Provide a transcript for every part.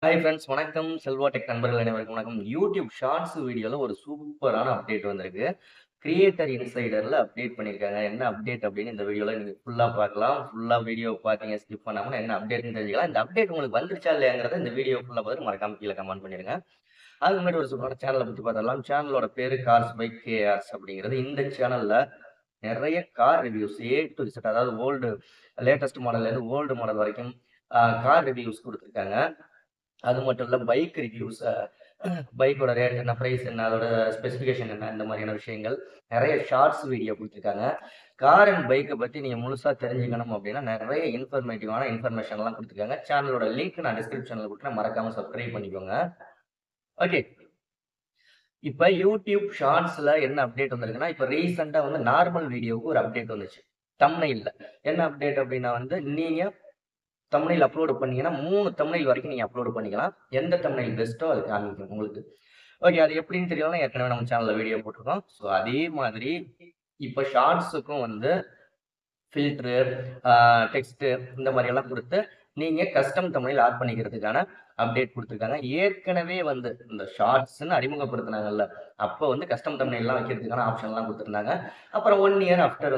Hi friends வணக்கம். Selva tech நண்பர்கள் அனைவருக்கும் வணக்கம். யூடியூப் ஷார்ட்ஸ் வீடியோல ஒரு சூப்பரான அப்டேட் வந்திருக்கு. கிரியேட்டர் இன்சைடர்ல அப்டேட் பண்ணியிருக்காங்க. என்ன அப்டேட் அப்படின்னு இந்த வீடியோல நீங்க ஃபுல்லா பார்க்கலாம். ஃபுல்லா வீடியோ பார்த்தீங்க ஸ்கிப் பண்ணாம என்ன அப்டேட்ன்னு தெரிஞ்சுக்கலாம். இந்த அப்டேட் உங்களுக்கு வந்துருச்சா இல்லையாங்கிறத இந்த வீடியோ ஃபுல்லா பார்த்துட்டு மறக்காம கீழ கமெண்ட் பண்ணிருங்க. அதுக்கு முன்னாடி ஒரு சூப்பரான சேனல பத்தி பார்த்துடலாம். சேனலோட பேரு கார்ஸ் பை கேஆர்ஸ் அப்படிங்கிறது. இந்த சேனல்ல நெறைய car reviews A to Z அதாவது லேட்டஸ்ட் மாடல்லேருந்து ஓல்டு மாடல் வரைக்கும் கார் ரிவ்யூஸ் குடுத்துருக்காங்க. அது மட்டும் இல்ல பைக் ரிவ்யூஸ் பைக்கோட ரேட் என்ன, பிரைஸ் என்ன, அதோட ஸ்பெசிஃபிகேஷன் என்ன, இந்த மாதிரியான விஷயங்கள் நெறைய ஷார்ட்ஸ் வீடியோ குடுத்துருக்காங்க. கார் அண்ட் பைக்க பத்தி நீங்க முழுசா தெரிஞ்சுக்கணும் அப்படின்னா, நெறைய இன்ஃபர்மேட்டிவான இன்ஃபர்மேஷன்லாம் குடுத்துருக்காங்க. சேனலோட லிங்க் நான் டிஸ்கிரிப்ஷன்ல குடுக்குறேன். மறக்காம சப்ஸ்கிரைப் பண்ணிக்கோங்க. ஓகே. இப்ப யூடியூப் ஷார்ட்ஸ்ல என்ன அப்டேட் வந்திருக்குன்னா, இப்ப ரீசென்ட்டா நார்மல் வீடியோவுக்கு ஒரு அப்டேட் வந்துச்சு. தம்ப்நெயில்ல. என்ன அப்டேட் அப்படின்னா நீங்க தம்ப்நெயில் அப்லோட் பண்ணீங்கன்னா 3 தம்ப்நெயில் வரைக்கும் நீங்க அப்லோட் பண்ணிக்கலாம். எந்த தம்ப்நெயில் பெஸ்ட்டோ அது காமிக்கும் உங்களுக்கு. ஓகே. அது எப்படின்னு தெரியலனா ஏற்கனவே நம்ம சேனல்ல வீடியோ போட்டிருக்கோம். ஸோ அதே மாதிரி இப்ப ஷார்ட்ஸுக்கும் ஃபில்டரு, டெக்ஸ்ட்டு இந்த மாரி எல்லாம் குடுத்து நீங்க கஸ்டம் தம்ப்நெயில் ஆட் பண்ணிக்கிறதுக்கான அப்டேட் குடுத்துருக்காங்க. ஏற்கனவே இந்த ஷார்ட்ஸ்ன்னு அறிமுகப்படுத்துனாங்கல்ல, அப்ப கஸ்டம் தம்ப்நெயில்லாம் வைக்கிறதுக்கான ஆப்ஷன்லாம் குடுத்திருந்தாங்க. அப்புறம் 1 இயர் ஆஃப்டர்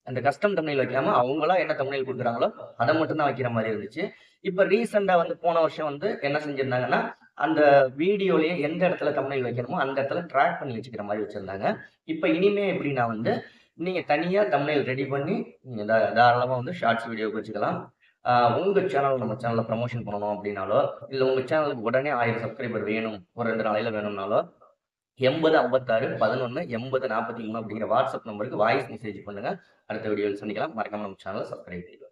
அந்த கஸ்டம் தம்ப்நெயில் வைக்காம அவங்களா என்ன தம்ப்நெயில் குடுக்குறாங்களோ, அத மட்டும் தான் வைக்கிற மாரி இருந்துச்சு. இப்ப ரீசென்ட்டா போன வருஷம் என்ன செஞ்சிருந்தாங்கன்னா, அந்த வீடியோலயே எந்த இடத்துல தம்ப்நெயில் வைக்கணுமோ, அந்த இடத்துல ட்ராக் பண்ணி வச்சுக்கிற மாரி வச்சிருந்தாங்க. இப்ப இனிமே எப்படின்னா நீங்க தனியா தம்ப்நெயில் ரெடி பண்ணி, நீங்க தாராளமா ஷார்ட்ஸ் வீடியோக்கு வச்சுக்கலாம். உங்க சேனல் நம்ம சேனல்ல ப்ரமோஷன் பண்ணணும் அப்படின்னாலோ, இல்ல உங்க சேனலுக்கு உடனே 1000 சப்ஸ்கிரைபர் வேணும், ஒரு 2 நாளையில வேணும்னாலோ 8056 11 80 43 அப்படிங்கிற வாட்ஸ்அப் நம்பருக்கு வாய்ஸ் மெசேஜ் பண்ணுங்க. அடுத்த வீடியோவில் சந்திக்கலாம். மறக்காம நம்ம சேனலை சப்ஸ்கிரைப் பண்ணிக்கோங்க.